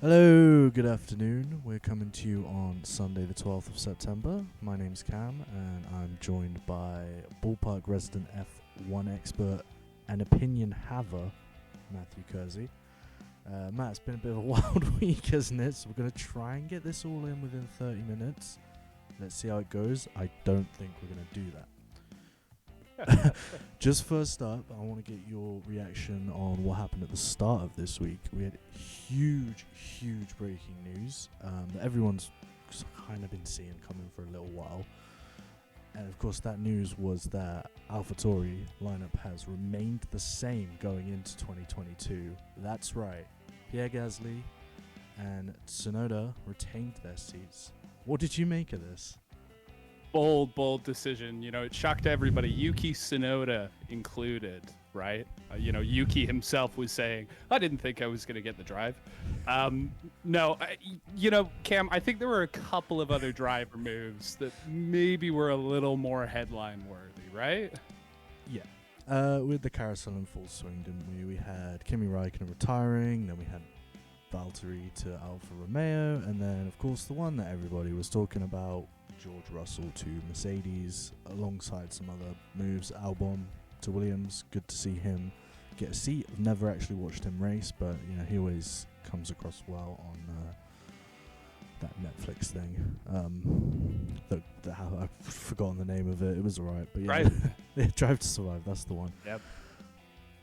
Hello, good afternoon. We're coming to you on Sunday the 12th of September. My name's Cam and I'm joined by Ballpark resident F1 expert and opinion haver, Matthew Kersey. Matt, it's been a bit of a wild week, hasn't it? So we're going to try and get this all in within 30 minutes. Let's see how it goes. I don't think we're going to do that. Just first up, I want to get your reaction on what happened at the start of this week. We had huge breaking news that everyone's kind of been seeing coming for a little while. And of course, that news was that AlphaTauri lineup has remained the same going into 2022. That's right. Pierre Gasly and Tsunoda retained their seats. What did you make of this? Bold decision. It shocked everybody, Yuki Tsunoda included, right? Yuki himself was saying, I didn't think I was going to get the drive. No, Cam, I think there were a couple of other driver moves that maybe were a little more headline worthy, right? Yeah. With the carousel in full swing, didn't we? We had Kimi Räikkönen retiring, then we had Valtteri to Alfa Romeo, and then, of course, the one that everybody was talking about, George Russell to Mercedes, alongside some other moves. Albon to Williams, good to see him get a seat. I've never actually watched him race, but he always comes across well on that Netflix thing. I've forgotten the name of it. It was alright, but yeah, right. Drive to Survive. That's the one. Yep.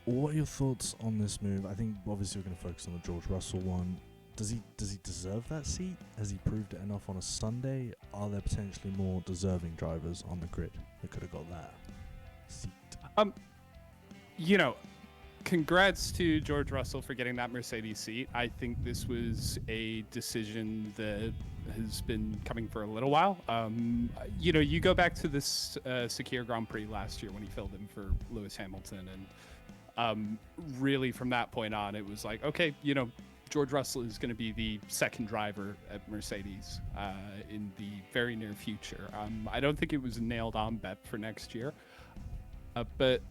What are your thoughts on this move? I think obviously we're going to focus on the George Russell one. Does he deserve that seat? Has he proved it enough on a Sunday? Are there potentially more deserving drivers on the grid that could have got that seat? Congrats to George Russell for getting that Mercedes seat. I think this was a decision that has been coming for a little while. You go back to this Sakir Grand Prix last year when he filled in for Lewis Hamilton, and really from that point on, it was like, okay, George Russell is going to be the second driver at Mercedes in the very near future. I don't think it was a nailed on bet for next year, but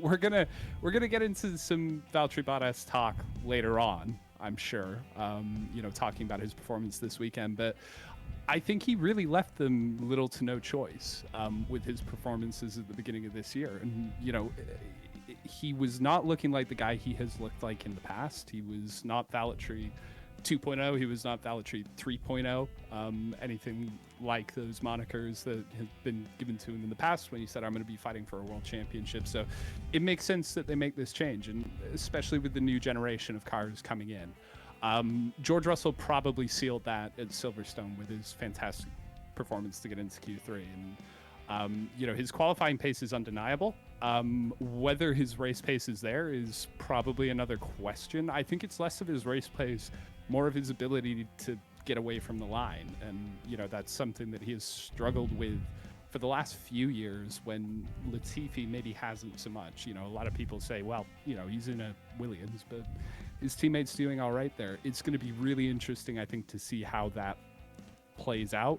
we're gonna get into some Valtteri Bottas talk later on, I'm sure. Talking about his performance this weekend, but I think he really left them little to no choice with his performances at the beginning of this year, and he was not looking like the guy he has looked like in the past. He was not Valtteri 2.0. He was not Valtteri 3.0. Anything like those monikers that have been given to him in the past when he said, I'm going to be fighting for a world championship. So it makes sense that they make this change, and especially with the new generation of cars coming in. George Russell probably sealed that at Silverstone with his fantastic performance to get into Q3. And his qualifying pace is undeniable. Whether his race pace is there is probably another question. I think it's less of his race pace, more of his ability to get away from the line. And, that's something that he has struggled with for the last few years, when Latifi maybe hasn't so much. A lot of people say, well, he's in a Williams, but his teammate's doing all right there. It's going to be really interesting, I think, to see how that plays out.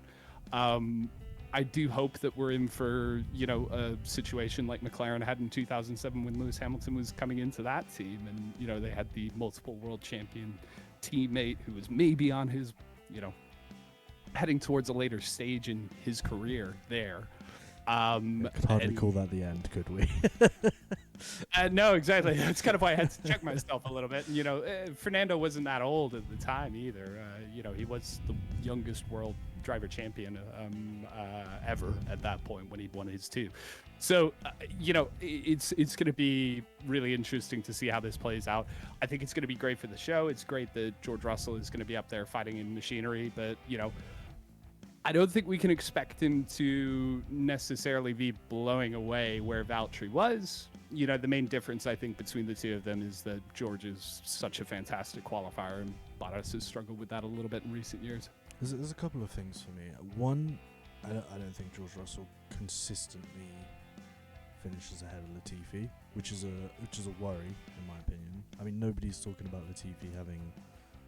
I do hope that we're in for, a situation like McLaren had in 2007 when Lewis Hamilton was coming into that team, and, they had the multiple world champion teammate who was maybe on his, heading towards a later stage in his career there. Could hardly call that the end, could we? No, exactly. That's kind of why I had to check myself a little bit. Fernando wasn't that old at the time either. He was the youngest world driver champion ever at that point when he won his two. So, it's going to be really interesting to see how this plays out. I think it's going to be great for the show. It's great that George Russell is going to be up there fighting in machinery, but, I don't think we can expect him to necessarily be blowing away where Valtteri was. The main difference, I think, between the two of them is that George is such a fantastic qualifier, and Bottas has struggled with that a little bit in recent years. There's a couple of things for me. One, I don't think George Russell consistently finishes ahead of Latifi, which is a worry in my opinion. I mean, nobody's talking about Latifi having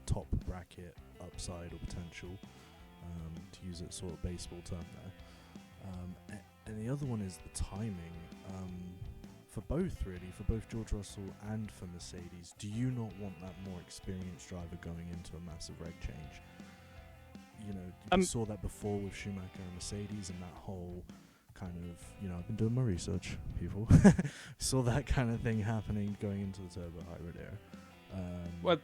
top bracket upside or potential, to use a sort of baseball term there. And the other one is the timing. for both really, for both George Russell and for Mercedes, do you not want that more experienced driver going into a massive reg change? You know, you saw that before with Schumacher and Mercedes, and that whole kind of, you know, I've been doing my research, people. Saw that kind of thing happening going into the turbo hybrid era. What?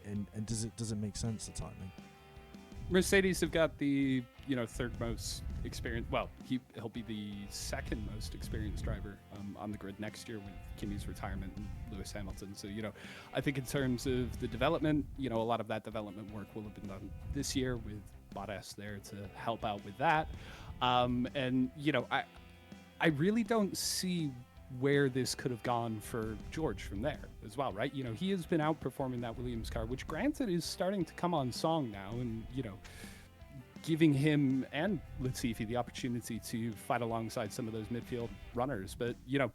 And does it make sense, the timing? Mercedes have got the, you know, third most experienced. Well, he'll be the second most experienced driver on the grid next year with Kimi's retirement and Lewis Hamilton. So, you know, I think in terms of the development, you know, a lot of that development work will have been done this year with Bottas there to help out with that. And you know, I really don't see where this could have gone for George from there as well, right? You know, he has been outperforming that Williams car, which granted is starting to come on song now, and, you know, giving him and Latifi the opportunity to fight alongside some of those midfield runners. But, you know,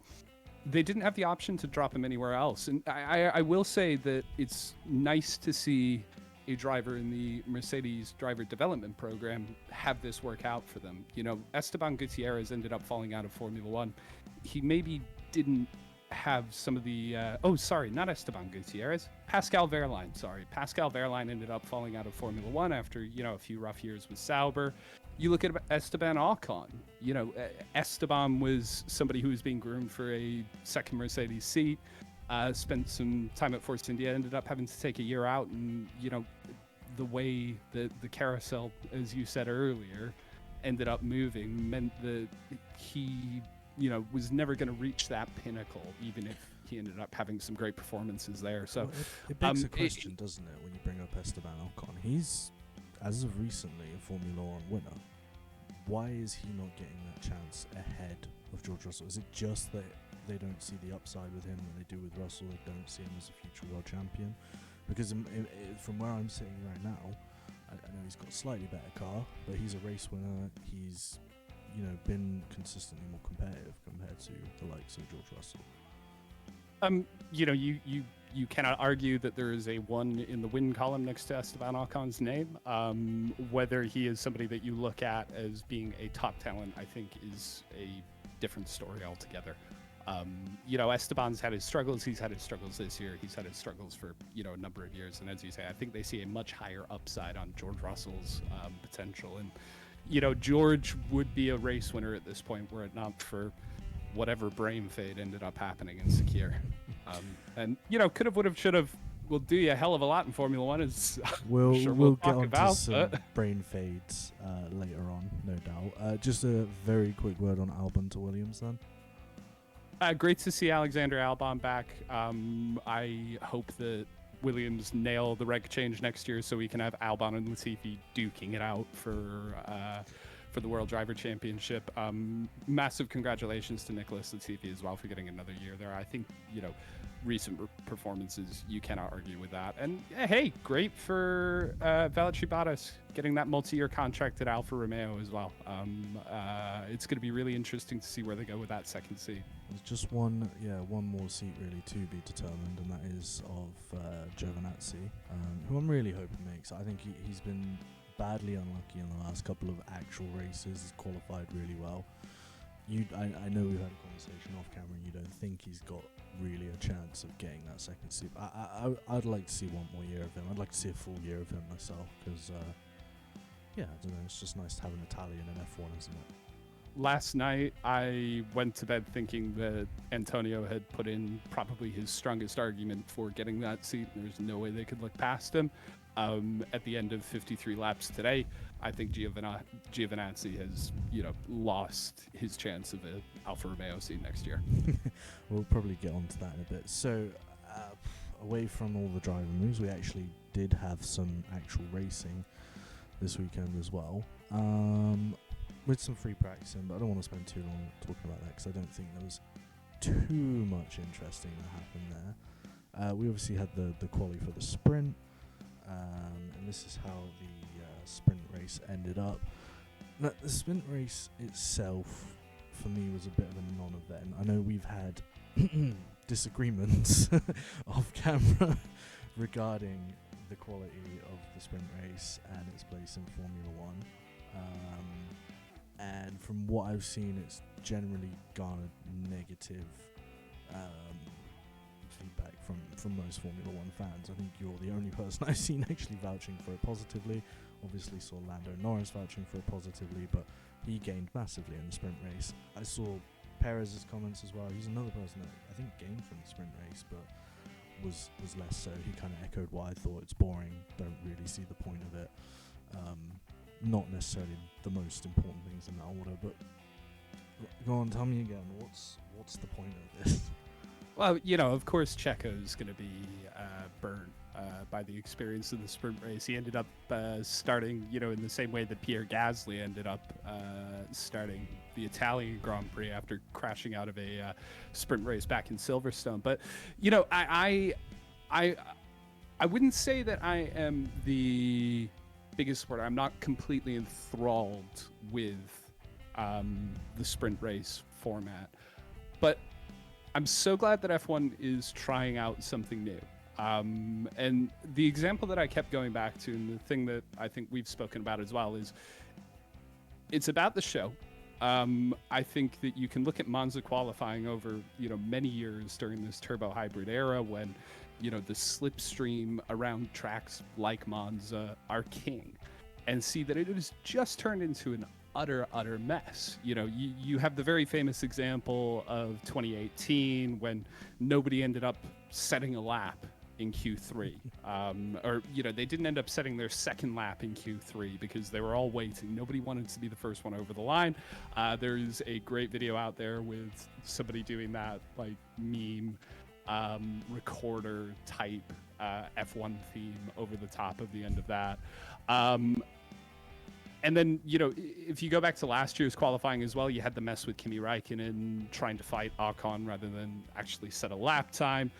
they didn't have the option to drop him anywhere else. And I will say that it's nice to see a driver in the Mercedes driver development program have this work out for them. You know, Esteban Gutierrez ended up falling out of Formula One. He maybe didn't have some of the not Esteban Gutierrez, Pascal Wehrlein. Pascal Wehrlein ended up falling out of Formula One after, you know, a few rough years with Sauber. You look at Esteban Ocon. You know, Esteban was somebody who was being groomed for a second Mercedes seat. Spent some time at Force India, ended up having to take a year out, and, you know, the way that the carousel, as you said earlier, ended up moving meant that he, you know, was never going to reach that pinnacle, even if he ended up having some great performances there. So well, it begs a question, doesn't it, when you bring up Esteban Ocon? He's, as of recently, a Formula One winner. Why is he not getting that chance ahead of George Russell? Is it just that they don't see the upside with him that they do with Russell? They don't see him as a future world champion? Because from where I'm sitting right now, I know he's got a slightly better car, but he's a race winner. He's, you know, been consistently more competitive compared to the likes of George Russell. You know, you cannot argue that there is a 1 in the win column next to Esteban Ocon's name. Whether he is somebody that you look at as being a top talent, I think, is a different story altogether. You know, Esteban's had his struggles. He's had his struggles this year. He's had his struggles for, you know, a number of years. And as you say, I think they see a much higher upside on George Russell's potential. And, you know, George would be a race winner at this point were it not for whatever brain fade ended up happening in Sakir. And, you know, could have, would have, should have, will do you a hell of a lot in Formula One. As we'll talk get on about to some brain fades later on, no doubt. Just a very quick word on Albon to Williams then. Great to see Alexander Albon back. I hope that Williams nail the reg change next year so we can have Albon and Latifi duking it out for the World Driver Championship. Massive congratulations to Nicholas Latifi as well for getting another year there. I think, you know, recent performances, you cannot argue with that. And hey, great for Valtteri Bottas getting that multi-year contract at Alfa Romeo as well. It's going to be really interesting to see where they go with that second seat. There's just one more seat really to be determined, and that is of Giovinazzi, who I'm really hoping makes. I think he's been badly unlucky in the last couple of actual races. He's qualified really well. I know we've had a conversation off camera, and you don't think he's got really a chance of getting that second seat. I'd like to see one more year of him. I'd like to see a full year of him myself, because I don't know, it's just nice to have an Italian in F1, isn't it? Last night, I went to bed thinking that Antonio had put in probably his strongest argument for getting that seat. There's no way they could look past him. At the end of 53 laps today, I think Giovinazzi has, you know, lost his chance of an Alfa Romeo seat next year. We'll probably get onto that in a bit. So, away from all the driver moves, we actually did have some actual racing this weekend as well. With some free practicing, but I don't want to spend too long talking about that because I don't think there was too much interesting that happened there. We obviously had the quali for the sprint, and this is how the sprint race ended up. Now, the sprint race itself, for me, was a bit of a non-event. I know we've had disagreements off camera regarding the quality of the sprint race and its place in Formula One. And from what I've seen, it's generally garnered negative feedback from most Formula One fans. I think you're the only person I've seen actually vouching for it positively. Obviously saw Lando Norris vouching for it positively, but he gained massively in the sprint race. I saw Perez's comments as well. He's another person that I think gained from the sprint race, but was less so. He kind of echoed what I thought. It's boring. Don't really see the point of it. Not necessarily the most important things in that order, but go on, tell me again. What's the point of this? Well, of course, Checo's going to be burnt by the experience of the sprint race. He ended up starting, in the same way that Pierre Gasly ended up starting the Italian Grand Prix after crashing out of a sprint race back in Silverstone. But, I wouldn't say that I am the biggest supporter. I'm not completely enthralled with the sprint race format, but I'm so glad that F1 is trying out something new. And the example that I kept going back to, and the thing that I think we've spoken about as well, is it's about the show. I think that you can look at Monza qualifying over, many years during this turbo hybrid era when, the slipstream around tracks like Monza are king, and see that it has just turned into an utter mess. You have the very famous example of 2018 when nobody ended up setting a lap in Q3, or they didn't end up setting their second lap in Q3 because they were all waiting. Nobody wanted to be the first one over the line. There's a great video out there with somebody doing that like meme recorder type F1 theme over the top of the end of that. And then, if you go back to last year's qualifying as well, you had the mess with Kimi Räikkönen trying to fight Ocon rather than actually set a lap time.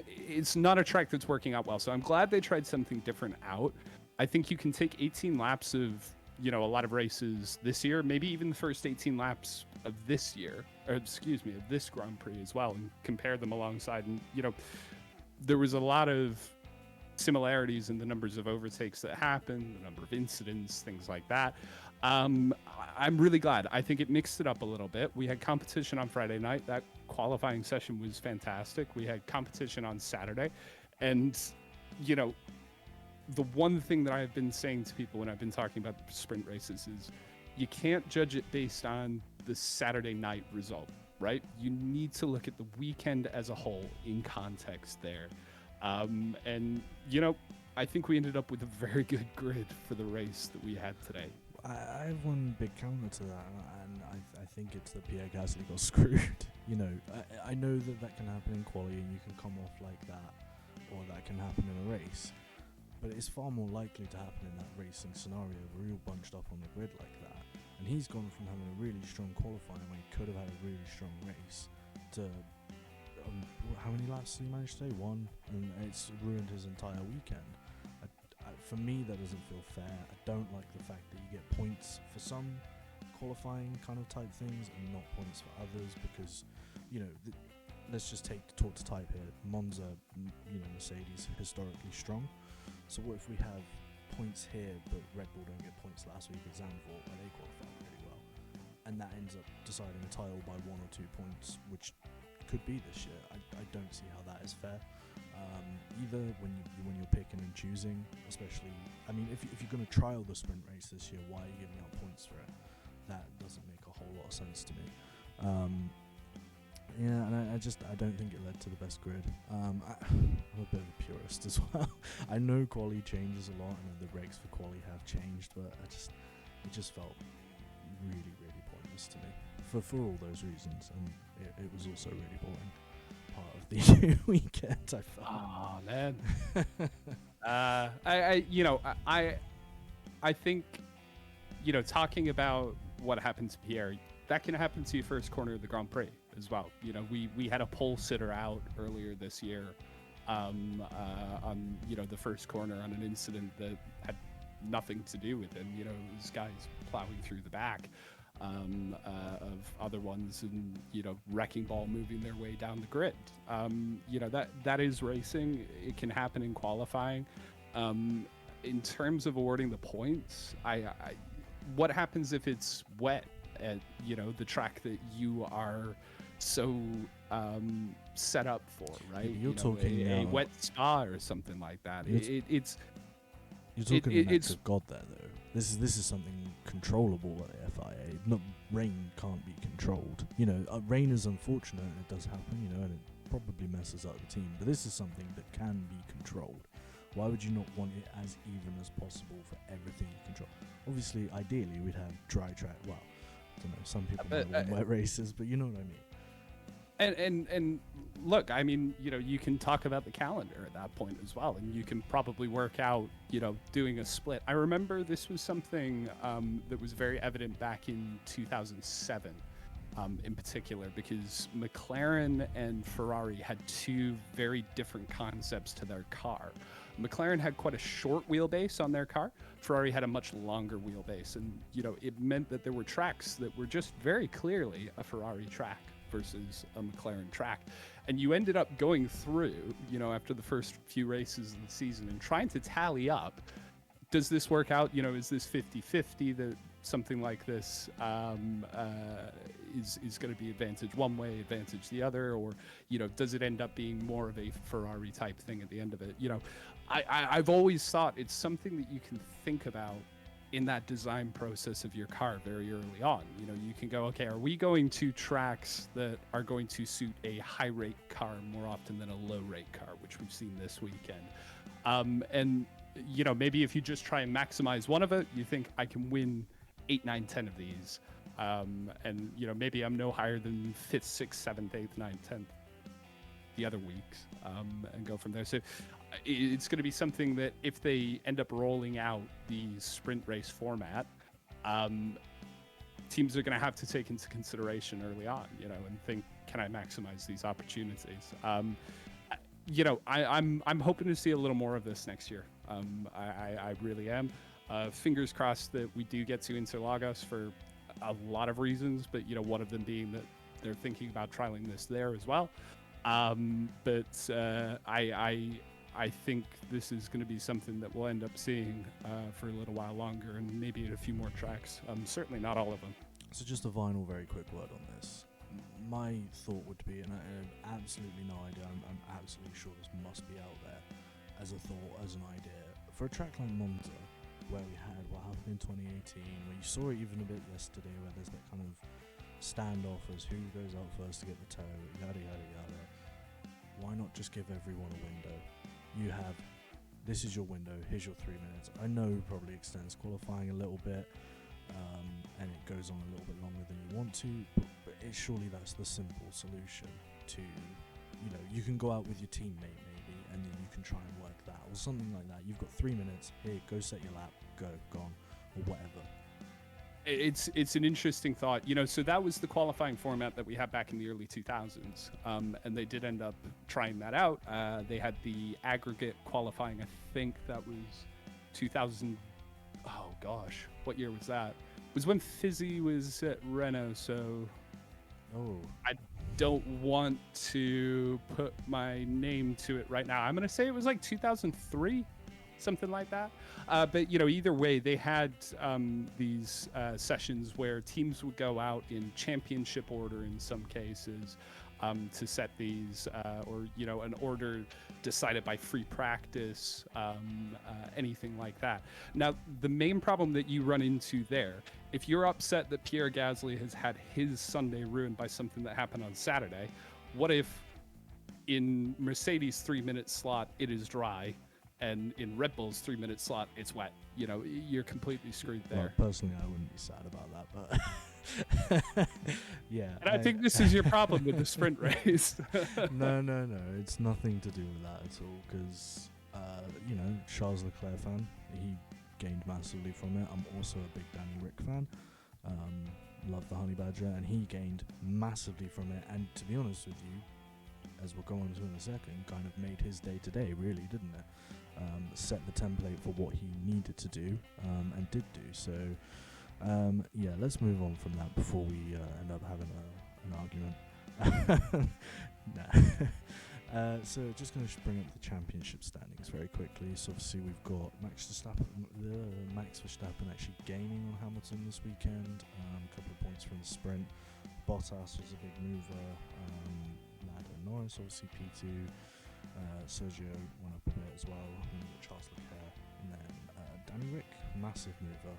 It's not a track that's working out well. So I'm glad they tried something different out. I think you can take 18 laps of, a lot of races this year, maybe even the first 18 laps of this year, of this Grand Prix as well, and compare them alongside. And, there was a lot of similarities in the numbers of overtakes that happened, the number of incidents, things like that. I'm really glad. I think it mixed it up a little bit. We had competition on Friday night. That qualifying session was fantastic. We had competition on Saturday. And, the one thing that I've been saying to people when I've been talking about the sprint races is you can't judge it based on the Saturday night result, right? You need to look at the weekend as a whole in context there. And, I think we ended up with a very good grid for the race that we had today. I have one big counter to that, and I think it's that Pierre Gasly got screwed. I know that can happen in quali and you can come off like that, or that can happen in a race, but it's far more likely to happen in that racing scenario where you're bunched up on the grid like that. And he's gone from having a really strong qualifying when he could have had a really strong race to how many laps did he manage today? One, and it's ruined his entire weekend. For me, that doesn't feel fair. I don't like the fact that you get points for some qualifying kind of type things and not points for others, because let's just talk to type here. Monza, Mercedes historically strong. So what if we have points here, but Red Bull don't get points last week at Zandvoort where they qualified really well, and that ends up deciding a title by 1 or 2 points, which could be this year. I don't see how that is fair. Either when you're picking and choosing, especially, if you're going to trial the sprint race this year, why are you giving out points for it? That doesn't make a whole lot of sense to me. And I don't think it led to the best grid. I'm a bit of a purist as well. I know quali changes a lot, and the regs for quali have changed, but it just felt really, really pointless to me for all those reasons, and it was also really boring part of the weekend, I felt. Oh man. I think, talking about what happened to Pierre, that can happen to you first corner of the Grand Prix as well. We had a pole sitter out earlier this year on the first corner on an incident that had nothing to do with him. It was guys plowing through the back of other ones, and wrecking ball moving their way down the grid. That is racing. It can happen in qualifying. In terms of awarding the points, what happens if it's wet at the track that you are so set up for, right? You're talking a wet spa or something like that. You're talking an act of God there, though. This is something controllable at the FIA. Not rain can't be controlled. Rain is unfortunate and it does happen. And it probably messes up the team. But this is something that can be controlled. Why would you not want it as even as possible for everything you control? Obviously, ideally, we'd have dry track. Well, I don't know. Some people might want wet races, but you know what I mean. And look, I mean, you can talk about the calendar at that point as well, and you can probably work out, doing a split. I remember this was something that was very evident back in 2007, in particular, because McLaren and Ferrari had two very different concepts to their car. McLaren had quite a short wheelbase on their car. Ferrari had a much longer wheelbase, and it meant that there were tracks that were just very clearly a Ferrari track versus a McLaren track. And you ended up going through, after the first few races of the season and trying to tally up, does this work out? Is this 50-50 that something like this is going to be advantage one way, advantage the other, or does it end up being more of a Ferrari type thing at the end of it? I've always thought it's something that you can think about in that design process of your car very early on. You can go, okay, are we going to tracks that are going to suit a high rate car more often than a low rate car, which we've seen this weekend? And maybe if you just try and maximize one of it, you think I can win 8, 9, 10 of these. And maybe I'm no higher than 5th, 6th, 7th, 8th, 9th, 10th the other weeks, and go from there. So it's going to be something that if they end up rolling out the sprint race format, teams are going to have to take into consideration early on, and think, can I maximize these opportunities? I'm hoping to see a little more of this next year. I really am. Fingers crossed that we do get to Interlagos for a lot of reasons, but one of them being that they're thinking about trialing this there as well. But I think this is going to be something that we'll end up seeing for a little while longer, and maybe at a few more tracks. Certainly not all of them. So just a final, very quick word on this. My thought would be, and I have absolutely no idea, I'm absolutely sure this must be out there as a thought, as an idea, for a track like Monza, where we had what happened in 2018, where you saw it even a bit yesterday, where there's that kind of standoff as who goes out first to get the toe, yada yada yada. Why not just give everyone a window? This is your window, here's your 3 minutes. I know it probably extends qualifying a little bit, and it goes on a little bit longer than you want to, but surely that's the simple solution to, you can go out with your teammate maybe, and then you can try and work that, or something like that. You've got 3 minutes, here, go set your lap, go, gone, or whatever. It's an interesting thought, so that was the qualifying format that we had back in the early 2000s, and they did end up trying that out. They had the aggregate qualifying, I think that was 2000. Oh gosh, what year was that? It was when Fizzy was at Renault, so I don't want to put my name to it right now. I'm going to say it was like 2003, something like that. But either way, they had these sessions where teams would go out in championship order in some cases to set these, or an order decided by free practice, anything like that. Now, the main problem that you run into there, if you're upset that Pierre Gasly has had his Sunday ruined by something that happened on Saturday, what if in Mercedes' 3-minute slot it is dry, and in Red Bull's 3-minute slot it's wet? You're completely screwed there. Well, personally, I wouldn't be sad about that, but yeah. And I think this is your problem with the sprint race. No, it's nothing to do with that at all, because Charles Leclerc fan, he gained massively from it. I'm also a big Danny Rick fan. Love the Honey Badger, and he gained massively from it, and to be honest with you, as we'll go on to in a second, kind of made his day today, really, didn't it? Set the template for what he needed to do, and did do. So, let's move on from that before we end up having an argument. So just going to bring up the championship standings very quickly. So obviously we've got Max Verstappen actually gaining on Hamilton this weekend, a couple of points points from the sprint. Bottas was a big mover. Lando Norris, obviously P2. Sergio went up a bit as well. And we got Charles Leclerc. And then Danny Rick, massive mover.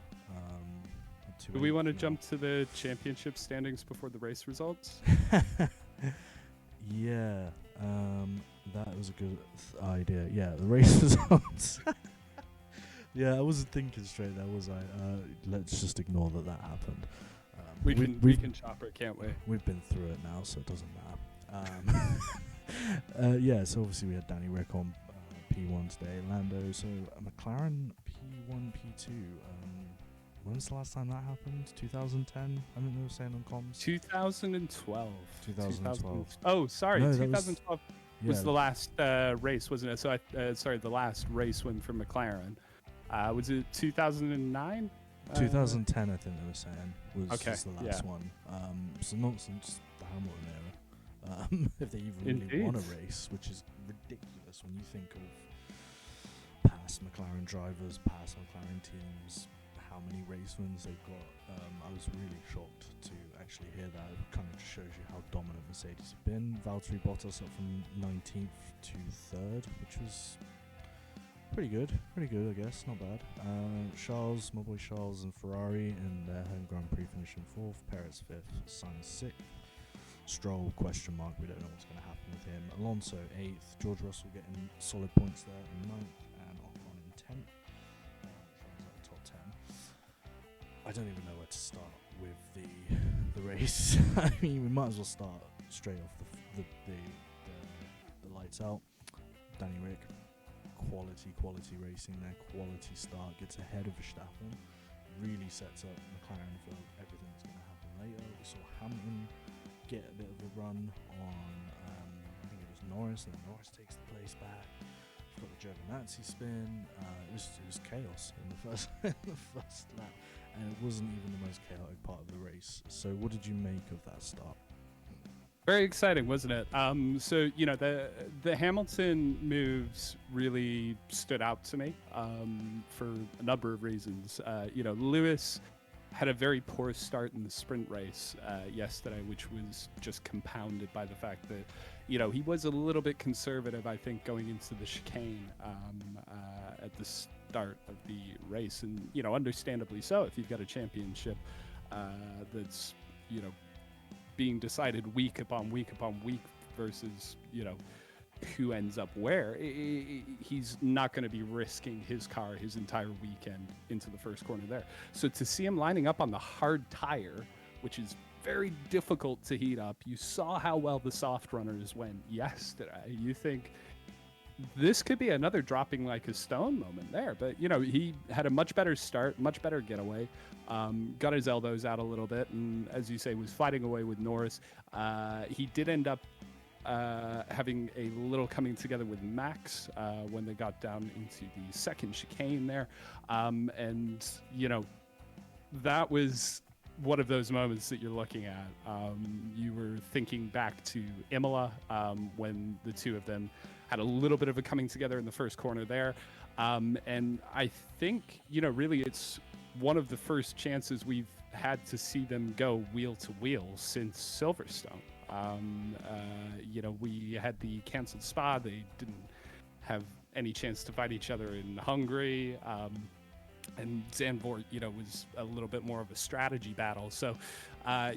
Do we want to jump to the championship standings before the race results? Yeah, that was a good idea. Yeah, the race results. Yeah, I wasn't thinking straight there, was I? Let's just ignore that happened. We can chop it, can't we? We've been through it now, so it doesn't matter. Yeah, so obviously we had Danny Rick on P1 today, Lando, so McLaren P1, P2. When was the last time that happened? 2010? I think they were saying on comms. 2012. 2012. Oh, sorry. No, 2012 was the last race, wasn't it? So, sorry, the last race win for McLaren. Was it 2009? 2010, I think they were saying, was the last yeah. one. So not since the Hamilton era. If they even really won a race, which is ridiculous when you think of past McLaren drivers, past McLaren teams, how many race wins they've got. I was really shocked to actually hear that. It kind of just shows you how dominant Mercedes have been. Valtteri Bottas up from 19th to 3rd, which was pretty good, I guess, not bad. Charles, my boy Charles and Ferrari in their home Grand Prix finishing 4th, Perez 5th, Sainz 6th, Stroll, question mark, we don't know what's going to happen with him. Alonso 8th, George Russell getting solid points there in 9th, and Ocon in 10th. Top 10. I don't even know where to start with the race. I mean, we might as well start straight off the lights out. Danny Rick, quality racing there, quality start, gets ahead of Verstappen, really sets up McLaren for everything that's going to happen later. We saw Hamilton get a bit of a run on, I think it was Norris, and Norris takes the place back. Got the Giovinazzi spin. It was chaos in the first lap, and it wasn't even the most chaotic part of the race. So what did you make of that start? Very exciting, wasn't it? So the Hamilton moves really stood out to me for a number of reasons. Lewis had a very poor start in the sprint race yesterday, which was just compounded by the fact that he was a little bit conservative, I think, going into the chicane at the start of the race, and understandably so. If you've got a championship that's being decided week upon week upon week versus who ends up where, he's not going to be risking his car his entire weekend into the first corner there. So to see him lining up on the hard tire, which is very difficult to heat up, you saw how well the soft runners went yesterday. You think this could be another dropping like a stone moment there, but he had a much better start, much better getaway, got his elbows out a little bit, and as you say, was fighting away with Norris. He did end up having a little coming together with Max when they got down into the second chicane there, and that was one of those moments that you're looking at. You were thinking back to Imola when the two of them had a little bit of a coming together in the first corner there. And I think, really it's one of the first chances we've had to see them go wheel to wheel since Silverstone. We had the canceled Spa. They didn't have any chance to fight each other in Hungary. And Zandvoort, was a little bit more of a strategy battle. So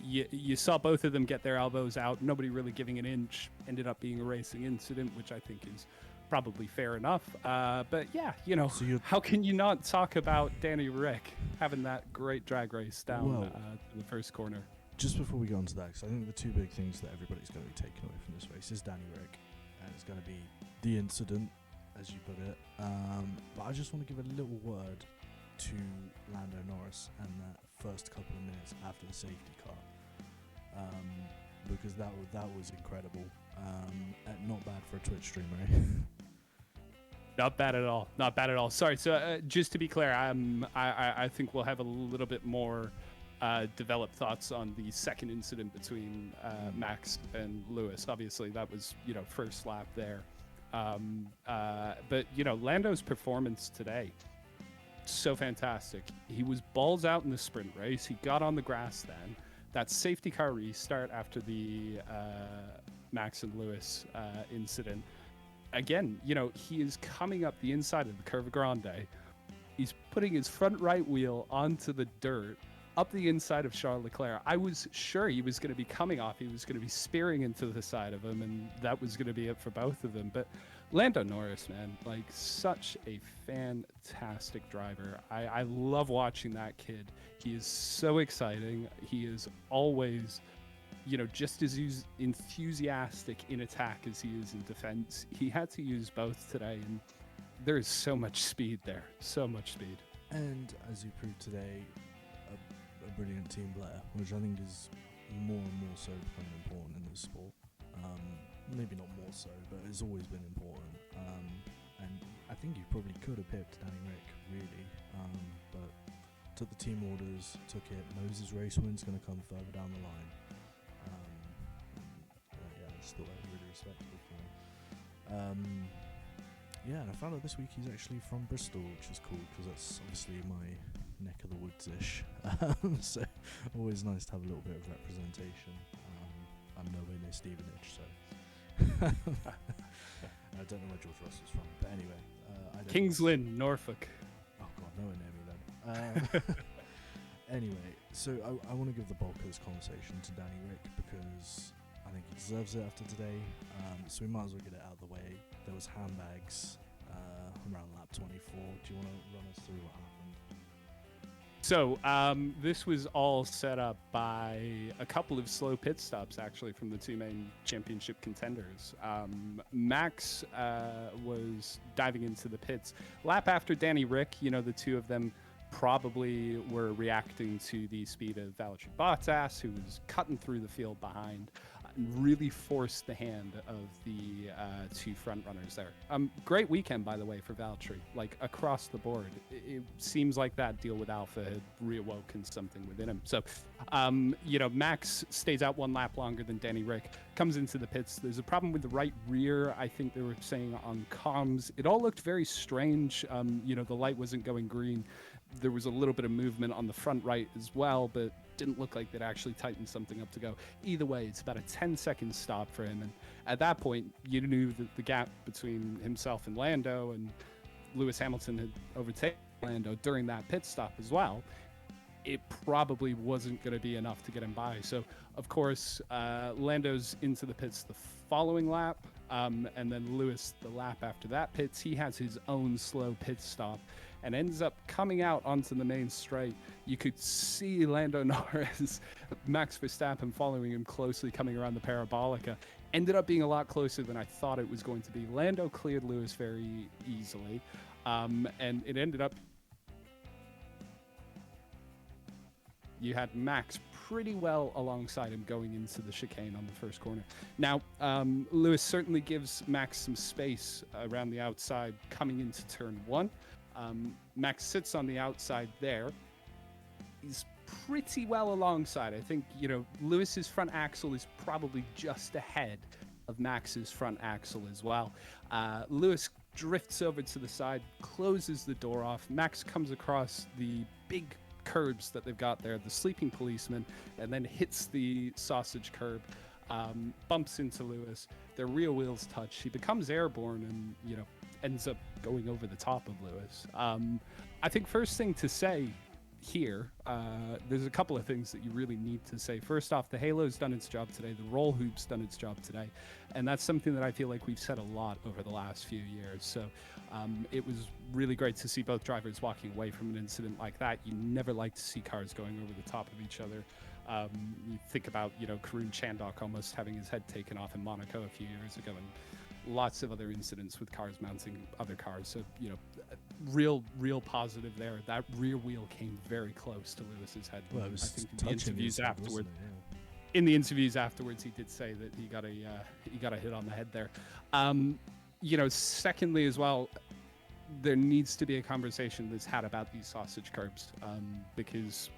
you saw both of them get their elbows out. Nobody really giving an inch. Ended up being a racing incident, which I think is probably fair enough. But yeah, so how can you not talk about Danny Rick having that great drag race down to the first corner? Just before we go on to that, because I think the two big things that everybody's going to be taking away from this race is Danny Rick, and it's going to be the incident, as you put it. But I just want to give a little word to Lando Norris and that first couple of minutes after the safety car, because that was incredible. Not bad for a Twitch streamer. Not bad at all. Not bad at all. Sorry. So just to be clear, I think we'll have a little bit more developed thoughts on the second incident between Max and Lewis. Obviously, that was first lap there. But Lando's performance today, so fantastic. He was balls out in the sprint race. He got on the grass then. that safety car restart after the Max and Lewis incident. Again, he is coming up the inside of the Curva Grande. He's putting his front right wheel onto the dirt up the inside of Charles Leclerc. I was sure he was going to be coming off. He was going to be spearing into the side of him, and that was going to be it for both of them. But Lando Norris, man, like such a fantastic driver. I love watching that kid. He is so exciting. He is always, just as enthusiastic in attack as he is in defense. He had to use both today, and there is so much speed there. So much speed. And as you proved today, a brilliant team player, which I think is more and more so becoming important in this sport. Maybe not more so, but it's always been important. And I think you probably could have picked Danny Rick, really, but took the team orders, took it, knows his race win's going to come further down the line. I just thought that was really respectable for him. And I found out this week he's actually from Bristol, which is cool, because that's obviously my neck of the woods-ish. So always nice to have a little bit of representation. I'm nowhere near Stevenage, so I don't know where George Russell's from, but anyway. Kings Lynn, Norfolk. Oh god, nowhere near me then. Anyway, so I want to give the bulk of this conversation to Danny Rick because I think he deserves it after today. So we might as well get it out of the way. There was handbags around lap 24. Do you want to run us through what happened? So this was all set up by a couple of slow pit stops, actually, from the two main championship contenders. Max was diving into the pits. Lap after Danny Rick, the two of them probably were reacting to the speed of Valtteri Bottas, who was cutting through the field behind, and really forced the hand of the two front runners there. Great weekend, by the way, for Valtteri, like across the board. It seems like that deal with Alpha had reawoken something within him. So, Max stays out one lap longer than Danny Rick, comes into the pits. There's a problem with the right rear, I think they were saying on comms. It all looked very strange. The light wasn't going green. There was a little bit of movement on the front right as well, but didn't look like they'd actually tightened something up to go. Either way, it's about a 10-second stop for him. And at that point, you knew that the gap between himself and Lando, and Lewis Hamilton had overtaken Lando during that pit stop as well. It probably wasn't going to be enough to get him by. So, of course, Lando's into the pits the following lap, and then Lewis the lap after that pits. He has his own slow pit stop and ends up coming out onto the main straight. You could see Lando Norris, Max Verstappen following him closely, coming around the Parabolica. Ended up being a lot closer than I thought it was going to be. Lando cleared Lewis very easily, and it ended up you had Max pretty well alongside him going into the chicane on the first corner. Now, Lewis certainly gives Max some space around the outside coming into turn one. Max sits on the outside there. He's pretty well alongside. I think, Lewis's front axle is probably just ahead of Max's front axle as well. Lewis drifts over to the side, closes the door off. Max comes across the big curbs that they've got there, the sleeping policeman, and then hits the sausage curb, bumps into Lewis. Their rear wheels touch. He becomes airborne and, ends up going over the top of Lewis. I think first thing to say here, there's a couple of things that you really need to say. First off, the halo's done its job today. The roll hoop's done its job today. And that's something that I feel like we've said a lot over the last few years. So it was really great to see both drivers walking away from an incident like that. You never like to see cars going over the top of each other. You think about, Karun Chandhok almost having his head taken off in Monaco a few years ago, and lots of other incidents with cars mounting other cars. So, real positive there. That rear wheel came very close to Lewis's head. Well, it was I think in the touching interviews his head, afterward. wasn't it? Yeah. In the interviews afterwards, he did say that he got a hit on the head there. Secondly as well, there needs to be a conversation that's had about these sausage curbs, because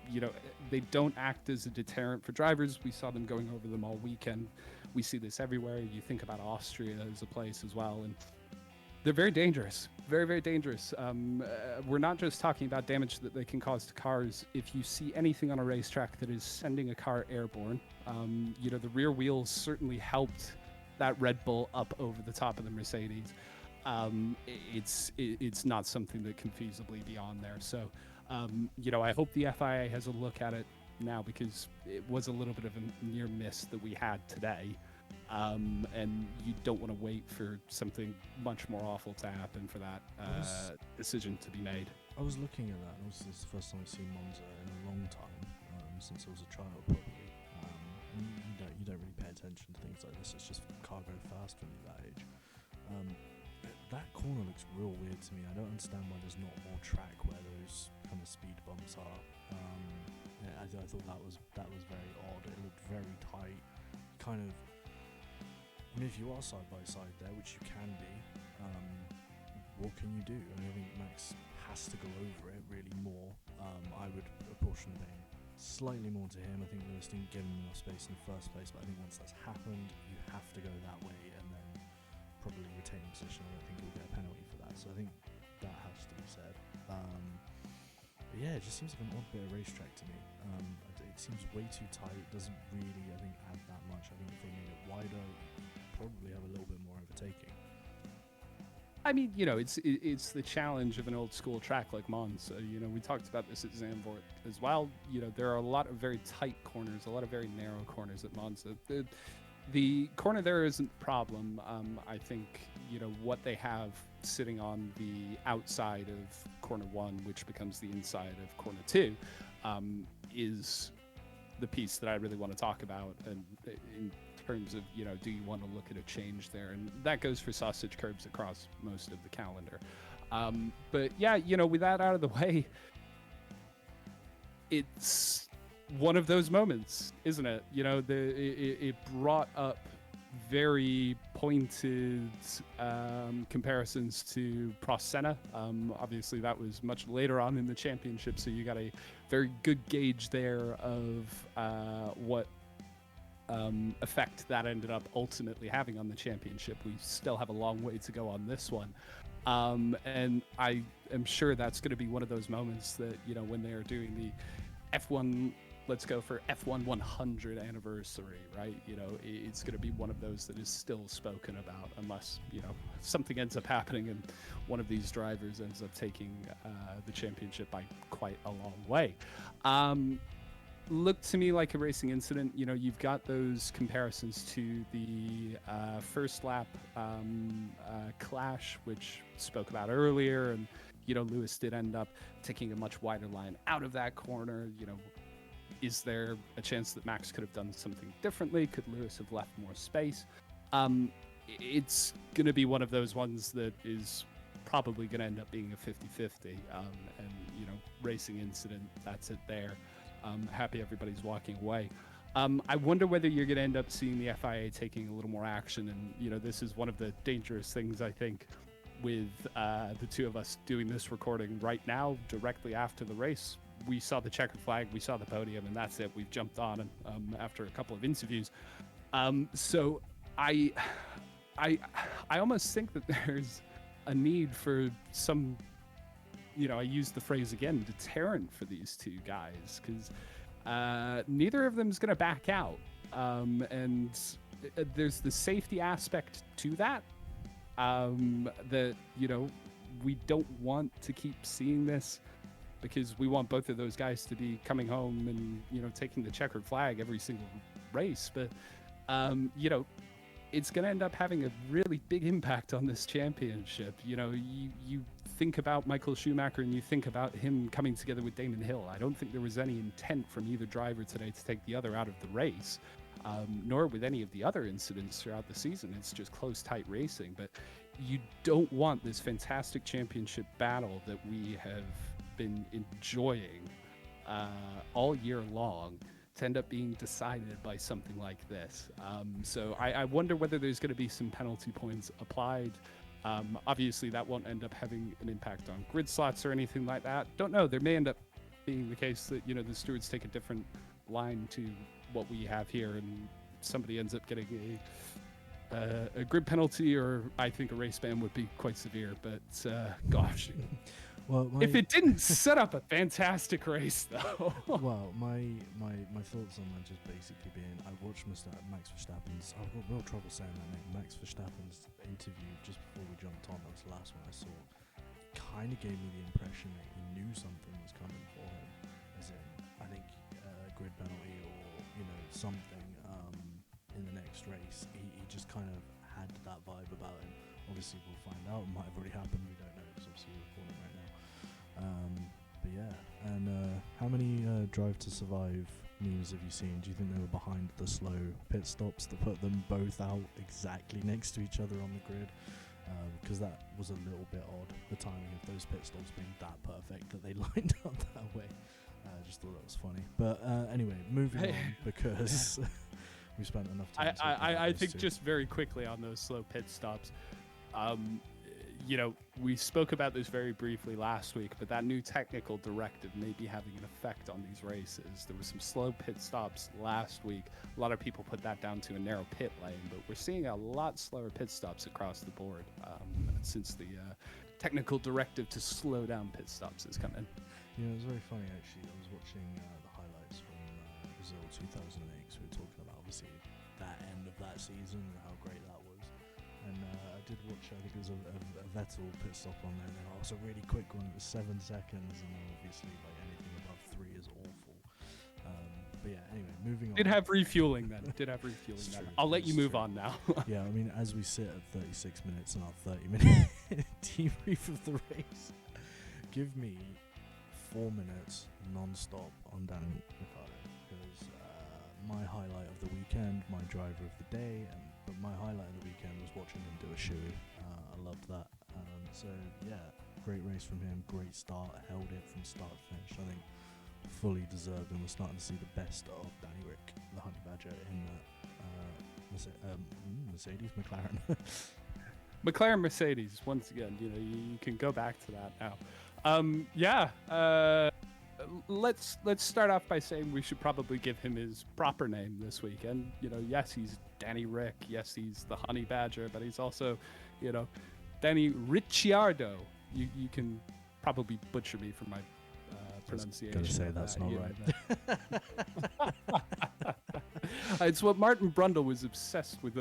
they don't act as a deterrent for drivers. We saw them going over them all weekend. We see this everywhere. You think about Austria as a place as well, and They're very dangerous. Very, very dangerous. We're not just talking about damage that they can cause to cars. If you see anything on a racetrack that is sending a car airborne, the rear wheels certainly helped that Red Bull up over the top of the Mercedes. It's not something that can feasibly be on there. So, I hope the FIA has a look at it now, because it was a little bit of a near miss that we had today. And you don't want to wait for something much more awful to happen for that decision to be made. I was looking at that, and this is the first time I've seen Monza in a long time, since I was a child, probably. And you don't really pay attention to things like this. It's just car go fast when you're that age. That corner looks real weird to me. I don't understand why there's not more track where those kind of speed bumps are. I thought that was very odd. It looked very tight. Kind of. I mean, if you are side by side there, which you can be, what can you do? I think Max has to go over it really more. I would apportion the blame slightly more to him. I think Lewis didn't give him enough space in the first place, but I think once that's happened, you have to go that way and then probably retain position. I don't think you'll get a penalty for that, so I think that has to be said. But yeah, it just seems like an odd bit of racetrack to me. It seems way too tight. It doesn't really, I think, add that much. I think if they made it wider, probably have a little bit more overtaking. I mean, it's the challenge of an old school track like Monza. We talked about this at Zandvoort as well. There are a lot of very tight corners, a lot of very narrow corners at Monza. The corner there isn't the problem. I think, what they have sitting on the outside of corner 1, which becomes the inside of corner 2, is the piece that I really want to talk about. And in terms of, do you want to look at a change there? And that goes for sausage curbs across most of the calendar. But yeah, with that out of the way, it's one of those moments, isn't it? It brought up very pointed comparisons to Prost Senna. Obviously, that was much later on in the championship, so you got a very good gauge there of what effect that ended up ultimately having on the championship. We still have a long way to go on this one. And I am sure that's going to be one of those moments that, when they are doing the F1, let's go for F1 100 anniversary, right? It's going to be one of those that is still spoken about, unless, something ends up happening and one of these drivers ends up taking the championship by quite a long way. Looked to me like a racing incident. You've got those comparisons to the first lap clash, which spoke about earlier, and Lewis did end up taking a much wider line out of that corner. Is there a chance that Max could have done something differently? Could Lewis have left more space? It's going to be one of those ones that is probably going to end up being a 50-50, and racing incident, that's it there. Happy everybody's walking away. I wonder whether you're going to end up seeing the FIA taking a little more action. And, this is one of the dangerous things, I think, with the two of us doing this recording right now, directly after the race. We saw the checkered flag, we saw the podium, and that's it. We've jumped on after a couple of interviews. So I almost think that there's a need for some, I use the phrase again, deterrent for these two guys, because neither of them is going to back out. And there's the safety aspect to that, that, we don't want to keep seeing this, because we want both of those guys to be coming home and, taking the checkered flag every single race. But, it's going to end up having a really big impact on this championship. You think about Michael Schumacher and you think about him coming together with Damon Hill. I don't think there was any intent from either driver today to take the other out of the race, nor with any of the other incidents throughout the season. It's just close, tight racing. But you don't want this fantastic championship battle that we have been enjoying all year long to end up being decided by something like this. So I wonder whether there's going to be some penalty points applied. Obviously, that won't end up having an impact on grid slots or anything like that. Don't know. There may end up being the case that, the stewards take a different line to what we have here, and somebody ends up getting a grid penalty, or I think a race ban would be quite severe. But gosh, Well, if it didn't set up a fantastic race, though. well, my thoughts on that just basically being, I watched Max Verstappen's. I've got real trouble saying that name. Max Verstappen's interview just before we jumped on. That was the last one I saw. Kind of gave me the impression that he knew something was coming for him, as in, I think grid penalty or something in the next race. He just kind of had that vibe about him. Obviously, we'll find out. It might have already happened. We don't know because obviously we're recording right now. But yeah, and how many Drive to Survive memes have you seen? Do you think they were behind the slow pit stops that put them both out exactly next to each other on the grid? Because that was a little bit odd, the timing of those pit stops being that perfect that they lined up that way. I just thought that was funny. But anyway, moving on, because we spent enough time. I think just very quickly on those slow pit stops. We spoke about this very briefly last week, but that new technical directive may be having an effect on these races. There were some slow pit stops last week. A lot of people put that down to a narrow pit lane, but we're seeing a lot slower pit stops across the board since the technical directive to slow down pit stops has come in. It was very funny actually. I was watching the highlights from Brazil 2008, so we were talking about obviously that end of that season and how great that was. And I did watch, I think it was a Vettel pit stop on there, and then it was a really quick one. It was 7 seconds, and then obviously like anything above 3 is awful. But yeah, anyway, moving on. Did have refueling then. I'll let you move on now. Yeah, I mean, as we sit at 36 minutes in our 30-minute debrief of the race, give me 4 minutes non-stop on Danny Ricciardo, because my highlight of the weekend, my driver of the day, but my highlight of the weekend was watching him do a shoey. I loved that. So yeah, great race from him, great start, held it from start to finish. I think fully deserved, and we're starting to see the best of Danny Rick, the Honey Badger, in Mercedes, McLaren. McLaren Mercedes, once again, you can go back to that now. Let's start off by saying we should probably give him his proper name this weekend. Yes, he's Danny Rick. Yes, he's the Honey Badger, but he's also, Danny Ricciardo. You can probably butcher me for my pronunciation. Gotta say that's not right. It's what Martin Brundle was obsessed with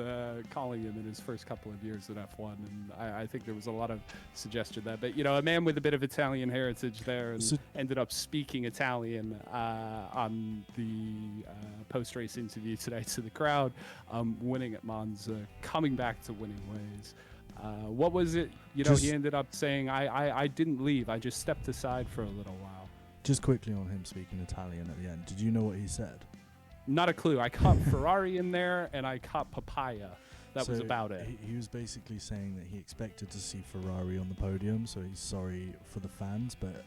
calling him in his first couple of years at F1, and I think there was a lot of suggestion there. But a man with a bit of Italian heritage there, and ended up speaking Italian on the post-race interview today to the crowd, winning at Monza, coming back to winning ways. What was it? He ended up saying, I didn't leave. I just stepped aside for a little while. Just quickly on him speaking Italian at the end. Did you know what he said? Not a clue. I caught Ferrari in there, and I caught papaya. That was about it. He was basically saying that he expected to see Ferrari on the podium, so he's sorry for the fans, but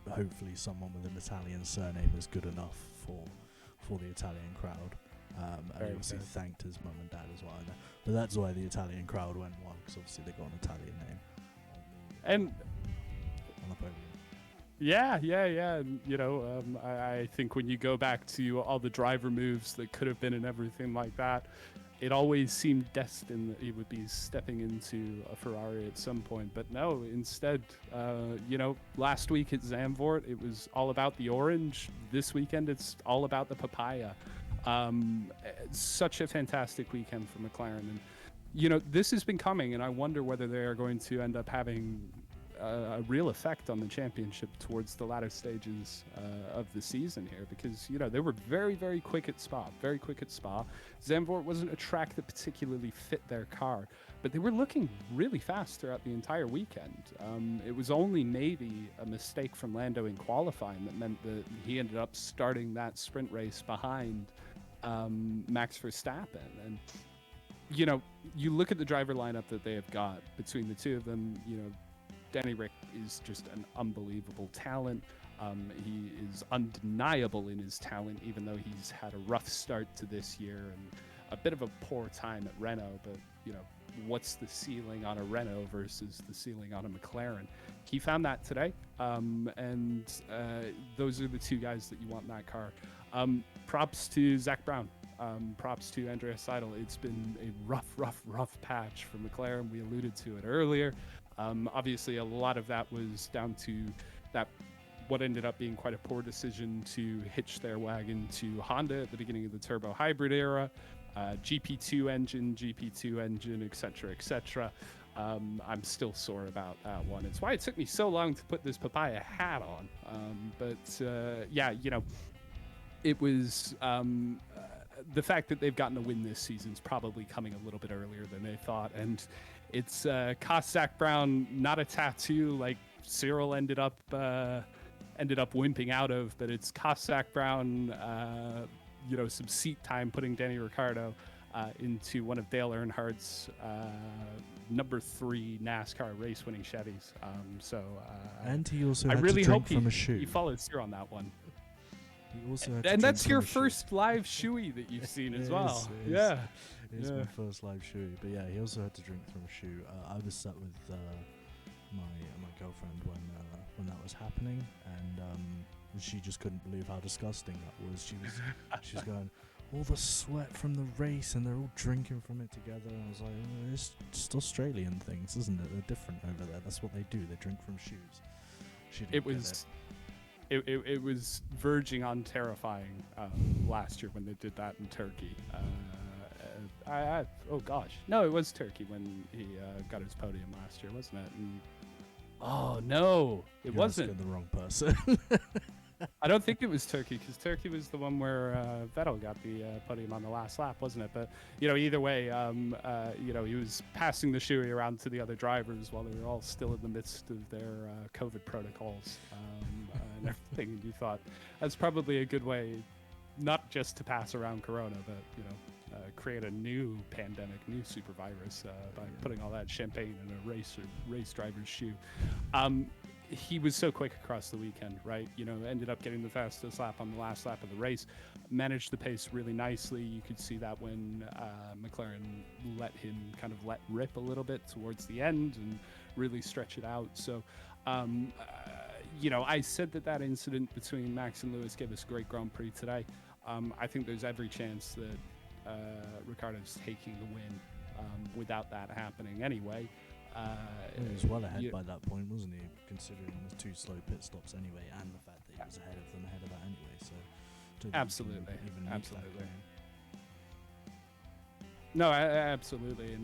hopefully someone with an Italian surname is good enough for the Italian crowd. And he obviously thanked his mum and dad as well. But that's why the Italian crowd went wild, because obviously they got an Italian name on the podium. Yeah. I think when you go back to all the driver moves that could have been and everything like that, it always seemed destined that he would be stepping into a Ferrari at some point. But no, instead, last week at Zandvoort, it was all about the orange. This weekend, it's all about the papaya. Such a fantastic weekend for McLaren. And, this has been coming, and I wonder whether they are going to end up having a real effect on the championship towards the latter stages of the season here, because they were very, very quick at Spa. Zandvoort wasn't a track that particularly fit their car, but they were looking really fast throughout the entire weekend. It was only maybe a mistake from Lando in qualifying that meant that he ended up starting that sprint race behind Max Verstappen. And you look at the driver lineup that they have got between the two of them. Danny Rick is just an unbelievable talent. He is undeniable in his talent, even though he's had a rough start to this year and a bit of a poor time at Renault. But, what's the ceiling on a Renault versus the ceiling on a McLaren? He found that today. And those are the two guys that you want in that car. Props to Zach Brown. props to Andreas Seidel. It's been a rough patch for McLaren. We alluded to it earlier. Obviously, a lot of that was down to that what ended up being quite a poor decision to hitch their wagon to Honda at the beginning of the turbo hybrid era. GP2 engine, etc., etc. I'm still sore about that one. It's why it took me so long to put this papaya hat on. Yeah, it was the fact that they've gotten a win this season is probably coming a little bit earlier than they thought. And it's cost Zach Brown not a tattoo like Cyril ended up wimping out of, but it's cost Zach Brown some seat time putting Danny Ricciardo into one of Dale Earnhardt's number 3 NASCAR race-winning Chevys. And he also I had really to drink hope from a shoe. he followed through on that one. He also had to And drink that's from your a shoe. first live shoey that you've seen as well. It is my first live shoey, but yeah, he also had to drink from a shoe. I was sat with my girlfriend when that was happening, and she just couldn't believe how disgusting that was. She was going, all the sweat from the race, and they're all drinking from it together. And I was like, it's just Australian things, isn't it? They're different over there. That's what they do. They drink from shoes. She didn't get it. It was verging on terrifying last year when they did that in Turkey. Oh gosh, no, it was Turkey when he got his podium last year, wasn't it? And, oh no, it wasn't. You're asking the wrong person. I don't think it was Turkey, because Turkey was the one where Vettel got the podium on the last lap, wasn't it? But either way, he was passing the shoey around to the other drivers while they were all still in the midst of their COVID protocols and everything. And you thought that's probably a good way, not just to pass around Corona, but create a new pandemic, new super virus by putting all that champagne in a race driver's shoe. He was so quick across the weekend, right? Ended up getting the fastest lap on the last lap of the race, managed the pace really nicely. You could see that when McLaren let him kind of let rip a little bit towards the end and really stretch it out. So, I said that incident between Max and Lewis gave us a great Grand Prix today. I think there's every chance that Ricciardo's taking the win without that happening anyway. He was well ahead by that point, wasn't he? Considering the 2 slow pit stops anyway, and the fact that he was ahead of that anyway. So absolutely. Absolutely. No, absolutely.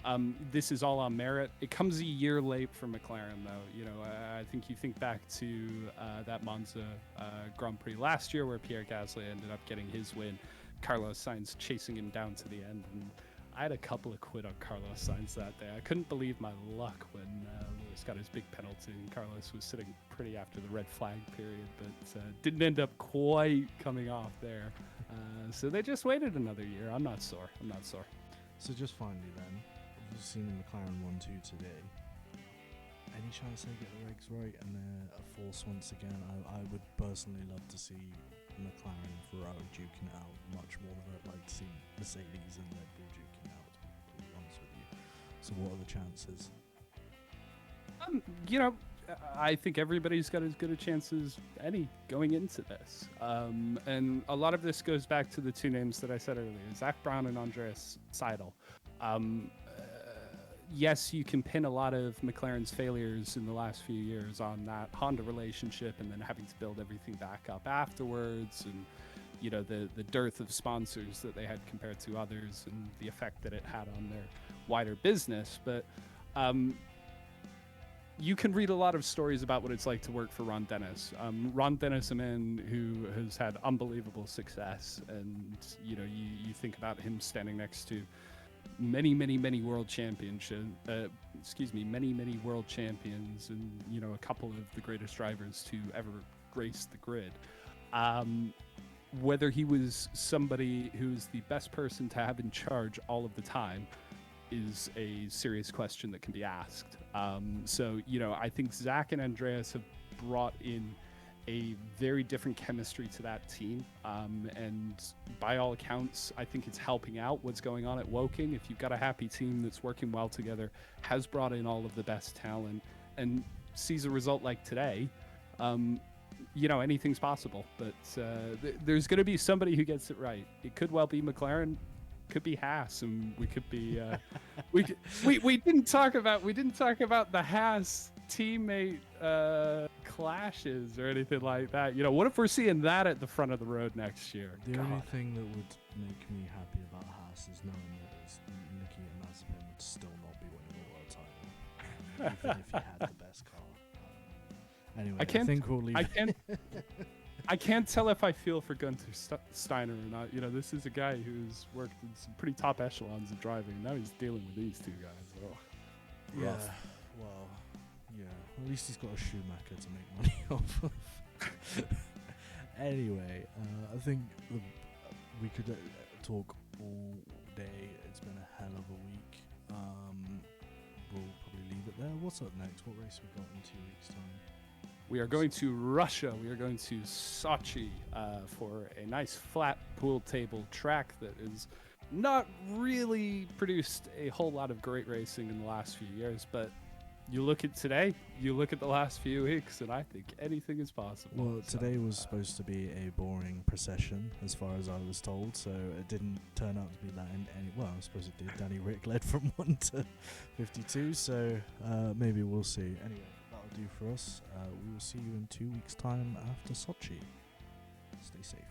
And this is all on merit. It comes a year late for McLaren, though. I think you think back to that Monza Grand Prix last year, where Pierre Gasly ended up getting his win, Carlos Sainz chasing him down to the end, and I had a couple of quid on Carlos Sainz that day. I couldn't believe my luck when Lewis got his big penalty, and Carlos was sitting pretty after the red flag period, but didn't end up quite coming off there. So they just waited another year. I'm not sore. So just finally then, we've seen the McLaren 1-2 today. Any chance they get the regs right and they're a force once again? I would personally love to see McLaren and Ferrari duking it out much more than I'd like to see Mercedes and Red Bull duking it out, to be completely honest with you. So what are the chances? I think everybody's got as good a chance as any going into this. And a lot of this goes back to the 2 names that I said earlier, Zach Brown and Andreas Seidel. Yes, you can pin a lot of McLaren's failures in the last few years on that Honda relationship, and then having to build everything back up afterwards, and the dearth of sponsors that they had compared to others, and the effect that it had on their wider business. But you can read a lot of stories about what it's like to work for Ron Dennis. Ron Dennis, a man who has had unbelievable success, and you think about him standing next to many world championship many world champions, and a couple of the greatest drivers to ever grace the grid. Whether he was somebody who's the best person to have in charge all of the time is a serious question that can be asked. I think Zach and Andreas have brought in a very different chemistry to that team, and by all accounts, I think it's helping out what's going on at Woking. If you've got a happy team that's working well together, has brought in all of the best talent, and sees a result like today, anything's possible. But there's going to be somebody who gets it right. It could well be McLaren, could be Haas, and we could be. We didn't talk about the Haas teammate clashes or anything like that. What if we're seeing that at the front of the road next year? The only thing that would make me happy about Haas is knowing that Nicky and Mazepin would still not be winning the world title, even if he had the best car. Anyway, I think we'll leave. I can't tell if I feel for Gunther Steiner or not. This is a guy who's worked in some pretty top echelons of driving. Now he's dealing with these two guys. Oh, yeah. rough. Well, yeah. At least he's got a Schumacher to make money off of. Anyway, I think we could talk all day. It's been a hell of a week. We'll probably leave it there. What's up next? What race we got in 2 weeks' time? We are going to Russia. We are going to Sochi for a nice flat pool table track that is not really produced a whole lot of great racing in the last few years. But you look at today, you look at the last few weeks, and I think anything is possible. Well, today was supposed to be a boring procession, as far as I was told, so it didn't turn out to be that well, I suppose it did. Danny Rick led from 1 to 52, so maybe we'll see. Anyway. Do for us. We will see you in 2 weeks' time after Sochi. Stay safe.